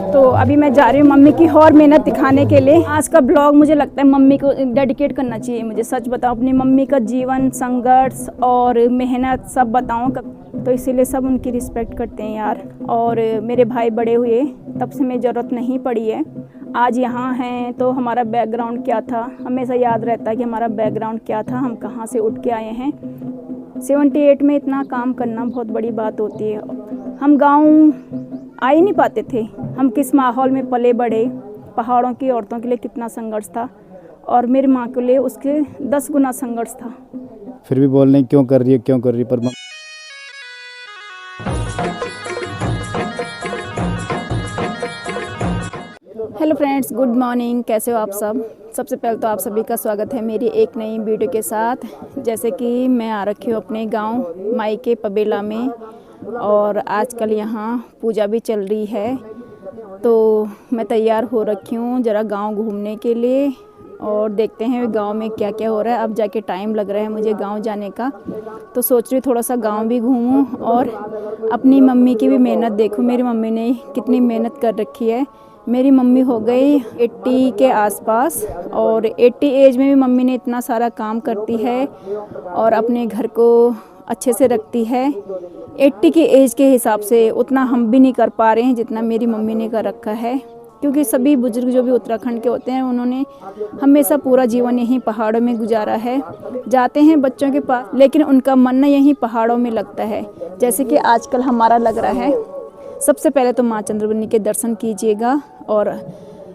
तो अभी मैं जा रही हूँ मम्मी की और मेहनत दिखाने के लिए। आज का ब्लॉग मुझे लगता है मम्मी को डेडिकेट करना चाहिए। मुझे सच बताऊँ, अपनी मम्मी का जीवन, संघर्ष और मेहनत सब बताऊँ, तो इसीलिए सब उनकी रिस्पेक्ट करते हैं यार। और मेरे भाई बड़े हुए तब से मेरी ज़रूरत नहीं पड़ी है। आज यहाँ हैं तो हमारा बैकग्राउंड क्या था, हमेशा याद रहता है कि हमारा बैकग्राउंड क्या था, हम कहाँ से उठ के आए हैं। 78 में इतना काम करना बहुत बड़ी बात होती है। हम गांव आ ही नहीं पाते थे। हम किस माहौल में पले बड़े, पहाड़ों की औरतों के लिए कितना संघर्ष था, और मेरी माँ के लिए उसके 10 गुना संघर्ष था। फिर भी बोल रहे क्यों कर रही है, क्यों कर रही है, पर हेलो फ्रेंड्स, गुड मॉर्निंग। कैसे हो आप सब? सबसे पहले तो आप सभी का स्वागत है मेरी एक नई वीडियो के साथ। जैसे कि मैं आ रखी हूँ अपने गांव मायके पबेला में, और आजकल यहाँ पूजा भी चल रही है, तो मैं तैयार हो रखी हूँ ज़रा गांव घूमने के लिए, और देखते हैं गांव में क्या क्या हो रहा है। अब जाके टाइम लग रहा है मुझे गांव जाने का, तो सोच रही थोड़ा सा गांव भी घूमूं और अपनी मम्मी की भी मेहनत देखूं। मेरी मम्मी ने कितनी मेहनत कर रखी है। मेरी मम्मी हो गई 80 के आसपास, और 80 एज में भी मम्मी ने इतना सारा काम करती है और अपने घर को अच्छे से रखती है। 80 की एज के हिसाब से उतना हम भी नहीं कर पा रहे हैं जितना मेरी मम्मी ने कर रखा है, क्योंकि सभी बुजुर्ग जो भी उत्तराखंड के होते हैं उन्होंने हमेशा पूरा जीवन यहीं पहाड़ों में गुजारा है। जाते हैं बच्चों के पास, लेकिन उनका मन ना यहीं पहाड़ों में लगता है, जैसे कि आजकल हमारा लग रहा है। सबसे पहले तो माँ चंद्रवनी के दर्शन कीजिएगा, और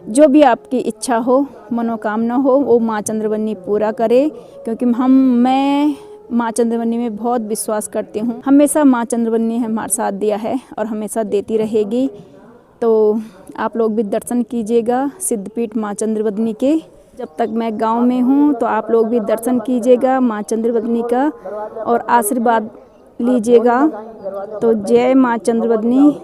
जो भी आपकी इच्छा हो, मनोकामना हो, वो माँ चंद्रवनी पूरा करे, क्योंकि मैं माँ चंद्रवनी में बहुत विश्वास करती हूँ। हमेशा माँ चंद्रवनी ने हमारा साथ दिया है और हमेशा देती रहेगी। तो आप लोग भी दर्शन कीजिएगा सिद्धपीठ माँ चंद्रवनी के। जब तक मैं गांव में हूँ तो आप लोग भी दर्शन कीजिएगा माँ चंद्रवनी का और आशीर्वाद लीजिएगा। तो जय माँ चंद्रवनी।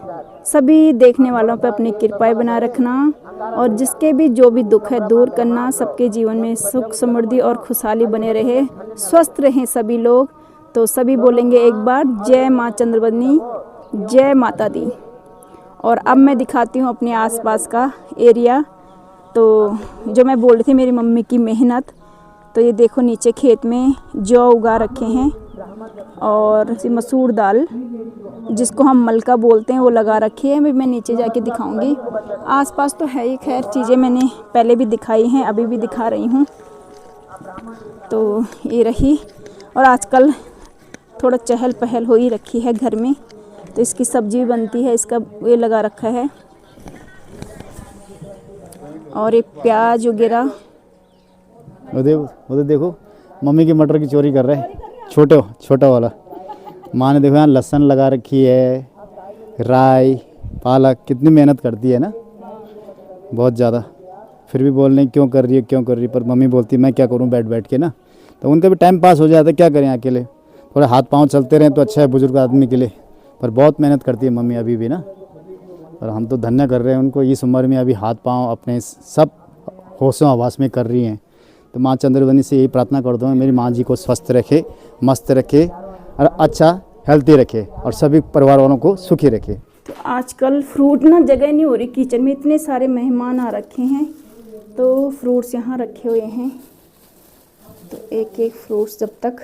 सभी देखने वालों पर अपनी कृपाएं बना रखना, और जिसके भी जो भी दुख है दूर करना। सबके जीवन में सुख, समृद्धि और खुशहाली बने रहे, स्वस्थ रहें सभी लोग। तो सभी बोलेंगे एक बार, जय माँ चंद्रवनी, जय माता दी। और अब मैं दिखाती हूँ अपने आसपास का एरिया। तो जो मैं बोल रही थी मेरी मम्मी की मेहनत, तो ये देखो नीचे खेत में जौ उगा रखे हैं, और मसूर दाल जिसको हम मलका बोलते हैं वो लगा रखी है। मैं नीचे जाके दिखाऊंगी। आसपास तो है ही, खैर चीज़ें मैंने पहले भी दिखाई हैं, अभी भी दिखा रही हूँ। तो ये रही, और आजकल थोड़ा चहल पहल हो ही रखी है घर में, तो इसकी सब्जी भी बनती है, इसका ये लगा रखा है, और एक प्याज वगैरह। उधर देखो मम्मी की मटर की चोरी कर रहे हैं, छोटा वाला। माँ ने देखो यहाँ लहसुन लगा रखी है, राई, पालक, कितनी मेहनत करती है ना, बहुत ज़्यादा। फिर भी बोल रहे क्यों कर रही है, क्यों कर रही है, पर मम्मी बोलती मैं क्या करूँ बैठ के ना, तो उनका भी टाइम पास हो जाता है। क्या करें अकेले, थोड़ा हाथ पाँव चलते रहें तो अच्छा है बुजुर्ग आदमी के लिए, पर बहुत मेहनत करती है मम्मी अभी भी ना। और हम तो धन्य कर रहे हैं उनको, इस उम्र में अभी हाथ पाँव अपने सब होशों आवास में कर रही हैं। तो माँ चंद्रवनी से यही प्रार्थना कर दूँ मेरी माँ जी को स्वस्थ रखे, मस्त रखे, और अच्छा हेल्थी रखे, और सभी परिवार वालों को सुखी रखे। तो आजकल फ्रूट ना जगह नहीं हो रही, किचन में इतने सारे मेहमान आ रखे हैं, तो फ्रूट्स यहाँ रखे हुए हैं। तो एक एक फ्रूट्स जब तक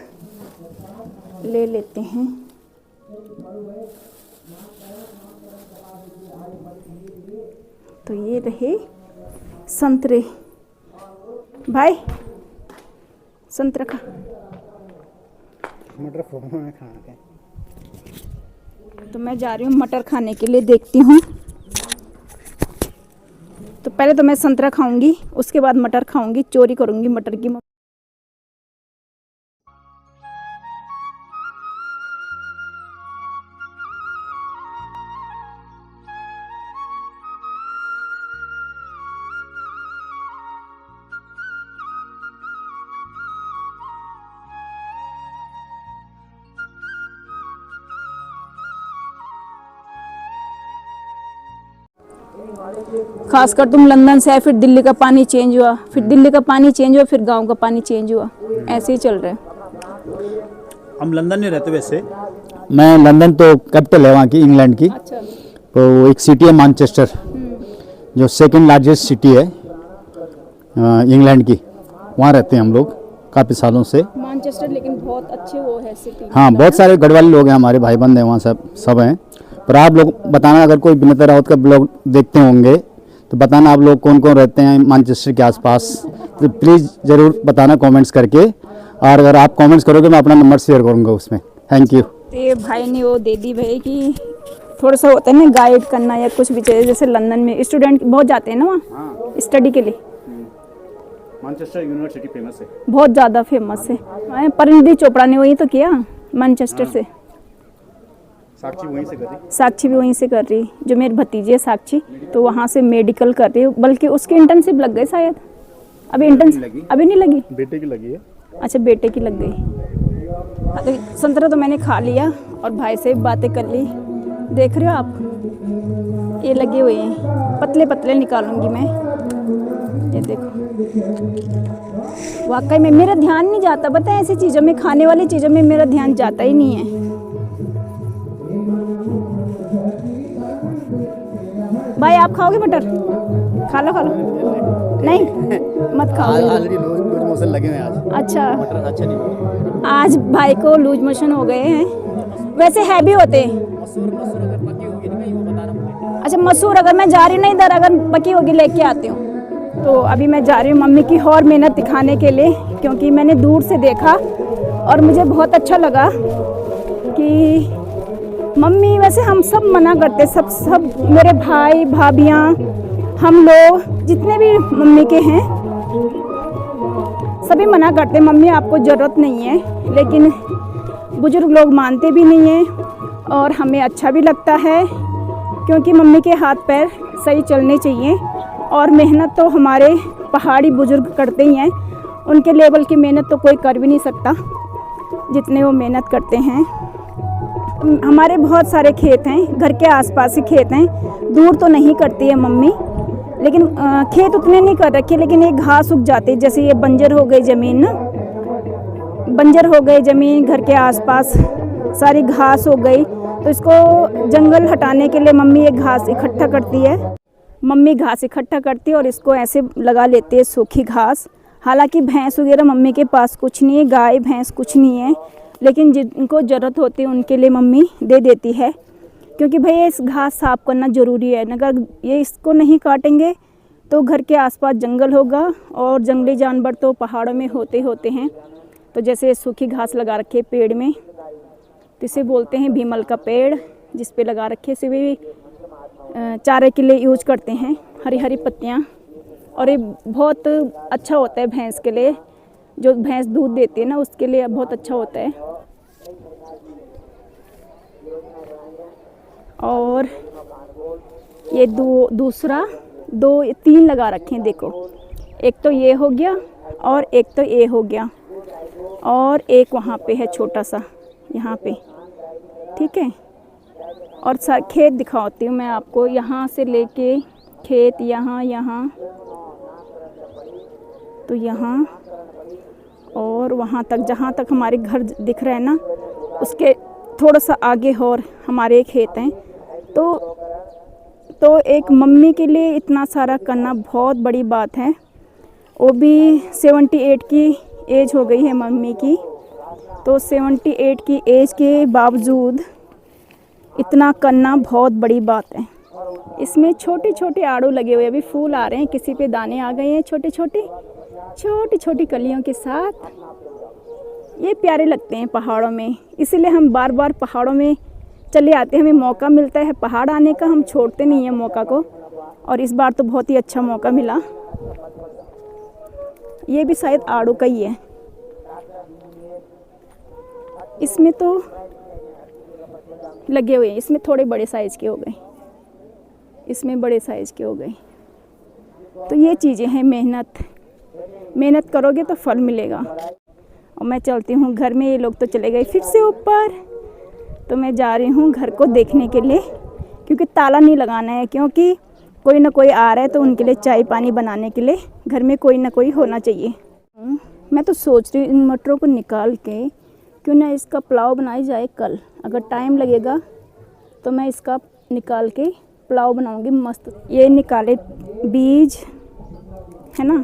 ले लेते हैं। तो ये रहे संतरे। भाई संतरा खा। मटर खाना है। तो मैं जा रही हूँ मटर खाने के लिए, देखती हूँ। तो पहले तो मैं संतरा खाऊंगी, उसके बाद मटर खाऊंगी, चोरी करूंगी मटर की। खासकर तुम लंदन से आए, फिर दिल्ली का पानी चेंज हुआ, फिर दिल्ली का पानी चेंज हुआ, फिर गांव का पानी चेंज हुआ, ऐसे ही चल रहा है। हम लंदन में रहते वैसे। मैं लंदन तो कैपिटल है वहाँ की, इंग्लैंड की। अच्छा। तो एक सिटी है मैनचेस्टर, जो सेकंड लार्जेस्ट सिटी है इंग्लैंड की, वहाँ रहते हैं हम लोग काफ़ी सालों से। मैनचेस्टर लेकिन बहुत अच्छे वो है सिटी। हाँ, बहुत सारे गढ़वाली लोग हैं, हमारे भाई बंद हैं वहाँ, सब हैं। पर आप लोग बताना, अगर कोई विनीता राउत का ब्लॉग देखते होंगे तो बताना आप लोग कौन कौन रहते हैं मैनचेस्टर के आसपास, तो प्लीज़ ज़रूर बताना कमेंट्स करके। और अगर आप कमेंट्स करोगे मैं अपना नंबर शेयर करूँगा उसमें। Thank you. तो ये भाई ने वो दे दी भाई कि थोड़ा सा होता है ना गाइड करना या कुछ भी चाहिए, जैसे लंदन में स्टूडेंट बहुत जाते हैं ना वहाँ स्टडी के लिए। मैनचेस्टर यूनिवर्सिटी फेमस है। बहुत ज़्यादा फेमस है। परिणीति चोपड़ा ने वही तो किया मैनचेस्टर से। साक्षी वहीं से करी। साक्षी भी वहीं से कर रही, जो मेरी भतीजी है साक्षी, तो वहाँ से मेडिकल कर रही है, बल्कि उसकी इंटर्नशिप लग गई शायद। अभी इंटर्नशिप अभी नहीं लगी। बेटे की लगी है। अच्छा, बेटे की लग गई। तो संतरा तो मैंने खा लिया और भाई से बातें कर ली। देख रहे हो आप, ये लगे हुए हैं, पतले पतले निकालूंगी मैं। ये देखो, वाकई में मेरा ध्यान नहीं जाता, पता है ऐसी चीज़ों में, खाने वाली चीज़ों में मेरा ध्यान जाता ही नहीं है। भाई आप खाओगे मटर? खा लो खा लो। नहीं मत खाओ। ऑलरेडी लूज मोशन लगे हैं आज। अच्छा, मटर अच्छा नहीं। आज भाई को लूज मोशन हो गए हैं। वैसे हैवी होते हैं। अच्छा, मसूर अगर मैं जा रही नहीं, इधर अगर पकी होगी लेके आती हूँ। तो अभी मैं जा रही हूँ मम्मी की और मेहनत दिखाने के लिए, क्योंकि मैंने दूर से देखा और मुझे बहुत अच्छा लगा कि मम्मी, वैसे हम सब मना करते, सब मेरे भाई भाभियाँ, हम लोग जितने भी मम्मी के हैं सभी मना करते, मम्मी आपको ज़रूरत नहीं है, लेकिन बुजुर्ग लोग मानते भी नहीं हैं और हमें अच्छा भी लगता है, क्योंकि मम्मी के हाथ पैर सही चलने चाहिए। और मेहनत तो हमारे पहाड़ी बुजुर्ग करते ही हैं, उनके लेवल की मेहनत तो कोई कर भी नहीं सकता जितने वो मेहनत करते हैं। हमारे बहुत सारे खेत हैं, घर के आसपास ही खेत हैं, दूर तो नहीं करती है मम्मी, लेकिन खेत उतने नहीं कर रखे, लेकिन ये घास उग जाती है, जैसे ये बंजर हो गई ज़मीन ना, बंजर हो गई ज़मीन, घर के आसपास सारी घास हो गई, तो इसको जंगल हटाने के लिए मम्मी ये घास इकट्ठा करती है। मम्मी घास इकट्ठा करती है और इसको ऐसे लगा लेती है, सूखी घास। हालांकि भैंस वगैरह मम्मी के पास कुछ नहीं है, गाय भैंस कुछ नहीं है, लेकिन जिनको ज़रूरत होती है उनके लिए मम्मी दे देती है, क्योंकि भैया इस घास साफ़ करना ज़रूरी है। अगर ये इसको नहीं काटेंगे तो घर के आसपास जंगल होगा और जंगली जानवर तो पहाड़ों में होते हैं। तो जैसे सूखी घास लगा रखे पेड़ में, तो इसे बोलते हैं भीमल का पेड़, जिस पे लगा रखे, इसे भी चारे के लिए यूज करते हैं, हरी हरी पत्तियाँ। और ये बहुत अच्छा होता है भैंस के लिए, जो भैंस दूध देती है ना, उसके लिए बहुत अच्छा होता है। और ये दूसरा 2-3 लगा रखे हैं, देखो, एक तो ये हो गया और एक तो ये हो गया, और एक वहाँ पे है छोटा सा, यहाँ पे, ठीक है। और खेत दिखाती हूँ मैं आपको, यहाँ से लेके खेत यहाँ तो यहाँ और वहाँ तक, जहाँ तक हमारे घर दिख रहा है ना, उसके थोड़ा सा आगे और हमारे खेत हैं। तो एक मम्मी के लिए इतना सारा करना बहुत बड़ी बात है। वो भी 78 की एज हो गई है मम्मी की, तो 78 की एज के बावजूद इतना करना बहुत बड़ी बात है। इसमें छोटे छोटे आड़ू लगे हुए, अभी फूल आ रहे हैं, किसी पे दाने आ गए हैं छोटे छोटी कलियों के साथ। ये प्यारे लगते हैं पहाड़ों में, इसीलिए हम बार बार पहाड़ों में चले आते हैं, हमें मौका मिलता है पहाड़ आने का, हम छोड़ते नहीं हैं मौका को। और इस बार तो बहुत ही अच्छा मौका मिला। ये भी शायद आड़ू का ही है, इसमें तो लगे हुए हैं, इसमें थोड़े बड़े साइज़ के हो गए, इसमें बड़े साइज़ के हो गए। तो ये चीज़ें हैं, मेहनत करोगे तो फल मिलेगा। और मैं चलती हूँ घर में, ये लोग तो चले गए फिर से ऊपर, तो मैं जा रही हूँ घर को देखने के लिए, क्योंकि ताला नहीं लगाना है, क्योंकि कोई ना कोई आ रहा है, तो उनके लिए चाय पानी बनाने के लिए घर में कोई ना कोई होना चाहिए। मैं तो सोच रही हूँ इन मटरों को निकाल के क्यों ना इसका पुलाव बनाई जाए कल। अगर टाइम लगेगा तो मैं इसका निकाल के पुलाव बनाऊंगी मस्त। ये निकाले बीज है ना,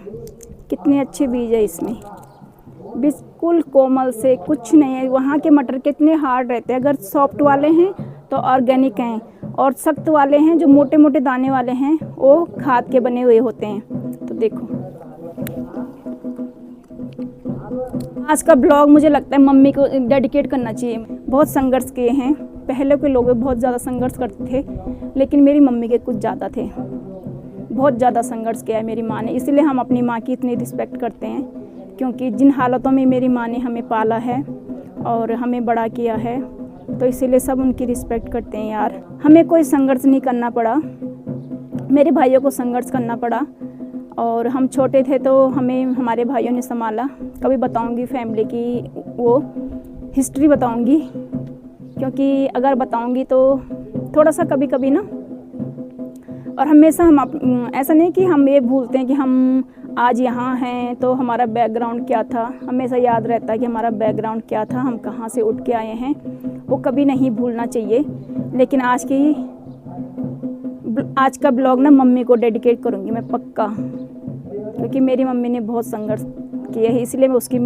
कितने अच्छे बीज है इसमें, बिल्कुल कोमल से, कुछ नहीं है। वहाँ के मटर कितने हार्ड रहते हैं, अगर सॉफ्ट वाले हैं तो ऑर्गेनिक हैं, और सख्त वाले हैं जो मोटे मोटे दाने वाले हैं वो खाद के बने हुए होते हैं। तो देखो आज का ब्लॉग मुझे लगता है मम्मी को डेडिकेट करना चाहिए। बहुत संघर्ष किए हैं, पहले के लोग बहुत ज़्यादा संघर्ष करते थे, लेकिन मेरी मम्मी के कुछ ज़्यादा थे, बहुत ज़्यादा संघर्ष किया है मेरी माँ ने। इसलिए हम अपनी माँ की इतनी रिस्पेक्ट करते हैं, क्योंकि जिन हालातों में मेरी माँ ने हमें पाला है और हमें बड़ा किया है, तो इसीलिए सब उनकी रिस्पेक्ट करते हैं यार। हमें कोई संघर्ष नहीं करना पड़ा, मेरे भाइयों को संघर्ष करना पड़ा, और हम छोटे थे तो हमें हमारे भाइयों ने संभाला। कभी बताऊंगी फैमिली की वो हिस्ट्री बताऊंगी, क्योंकि अगर बताऊंगी तो थोड़ा सा कभी कभी ना, और हमेशा हम ऐसा नहीं कि हम ये भूलते हैं कि हम आज यहाँ हैं तो हमारा बैकग्राउंड क्या था। हमेशा याद रहता है कि हमारा बैकग्राउंड क्या था, हम कहाँ से उठ के आए हैं, वो कभी नहीं भूलना चाहिए। लेकिन आज का ब्लॉग ना मम्मी को डेडिकेट करूँगी मैं पक्का, क्योंकि मेरी मम्मी ने बहुत संघर्ष किए है, इसलिए मैं उसकी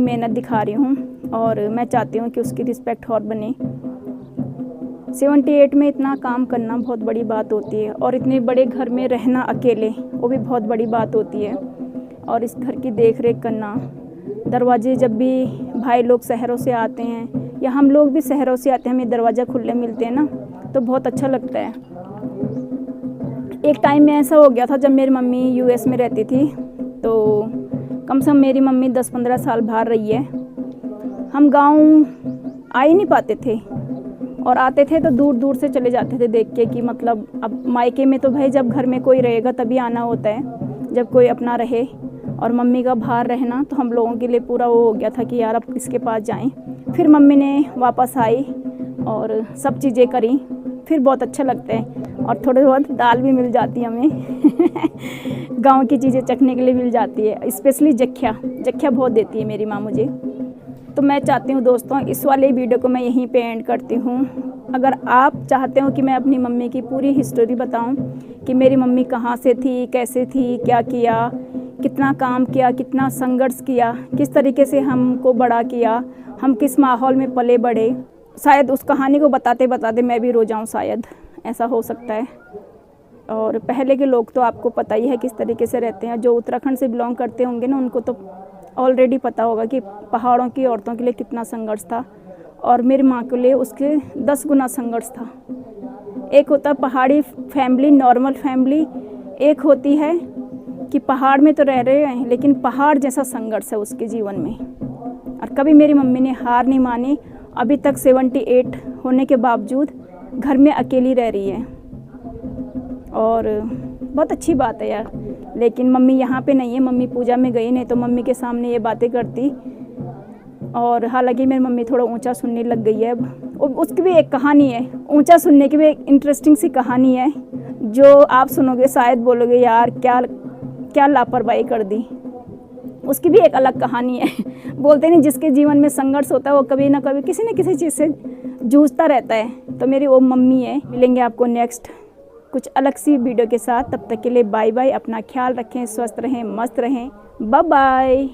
मेहनत दिखा रही हूँ, और मैं चाहती हूँ कि उसकी रिस्पेक्ट और बने। 78 में इतना काम करना बहुत बड़ी बात होती है, और इतने बड़े घर में रहना अकेले वो भी बहुत बड़ी बात होती है। और इस घर की देख रेख करना, दरवाजे जब भी भाई लोग शहरों से आते हैं या हम लोग भी शहरों से आते हैं, हमें दरवाज़ा खुले मिलते हैं ना, तो बहुत अच्छा लगता है। एक टाइम में ऐसा हो गया था जब मेरी मम्मी यूएस में रहती थी, तो कम से कम मेरी मम्मी 10-15 साल बाहर रही है। हम गांव आ ही नहीं पाते थे, और आते थे तो दूर दूर से चले जाते थे देख के कि मतलब अब मायके में तो भाई जब घर में कोई रहेगा तभी आना होता है, जब कोई अपना रहे। और मम्मी का बाहर रहना तो हम लोगों के लिए पूरा वो हो गया था कि यार अब किसके पास जाएं। फिर मम्मी ने वापस आई और सब चीज़ें करी, फिर बहुत अच्छा लगता है। और थोड़े बहुत दाल भी मिल जाती है हमें गांव की चीज़ें चखने के लिए मिल जाती है, स्पेशली जख्या बहुत देती है मेरी माँ मुझे। तो मैं चाहती हूँ दोस्तों इस वाले वीडियो को मैं यहीं पे एंड करती हूँ। अगर आप चाहते हो कि मैं अपनी मम्मी की पूरी हिस्ट्री बताऊँ कि मेरी मम्मी कहाँ से थी, कैसे थी, क्या किया, कितना काम किया, कितना संघर्ष किया, किस तरीके से हमको बड़ा किया, हम किस माहौल में पले बढ़े, शायद उस कहानी को बताते बताते मैं भी रो जाऊँ, शायद ऐसा हो सकता है। और पहले के लोग तो आपको पता ही है किस तरीके से रहते हैं, जो उत्तराखंड से बिलोंग करते होंगे ना उनको तो ऑलरेडी पता होगा कि पहाड़ों की औरतों के लिए कितना संघर्ष था, और मेरी माँ के लिए उसके 10 गुना संघर्ष था। एक होता पहाड़ी फैमिली, नॉर्मल फैमिली, एक होती है कि पहाड़ में तो रह रहे हैं लेकिन पहाड़ जैसा संघर्ष है उसके जीवन में। और कभी मेरी मम्मी ने हार नहीं मानी, अभी तक 78 होने के बावजूद घर में अकेली रह रही है, और बहुत अच्छी बात है यार। लेकिन मम्मी यहाँ पे नहीं है, मम्मी पूजा में गई, नहीं तो मम्मी के सामने ये बातें करती। और हालांकि मेरी मम्मी थोड़ा ऊंचा सुनने लग गई है अब, उसकी भी एक कहानी है, ऊंचा सुनने की भी एक इंटरेस्टिंग सी कहानी है, जो आप सुनोगे शायद बोलोगे यार क्या लापरवाही कर दी। उसकी भी एक अलग कहानी है। बोलते नहीं जिसके जीवन में संघर्ष होता है वो कभी ना कभी किसी न किसी चीज़ से जूझता रहता है। तो मेरी वो मम्मी है। मिलेंगे आपको नेक्स्ट कुछ अलग सी वीडियो के साथ, तब तक के लिए बाय बाय। अपना ख्याल रखें, स्वस्थ रहें, मस्त रहें, बाय बाय।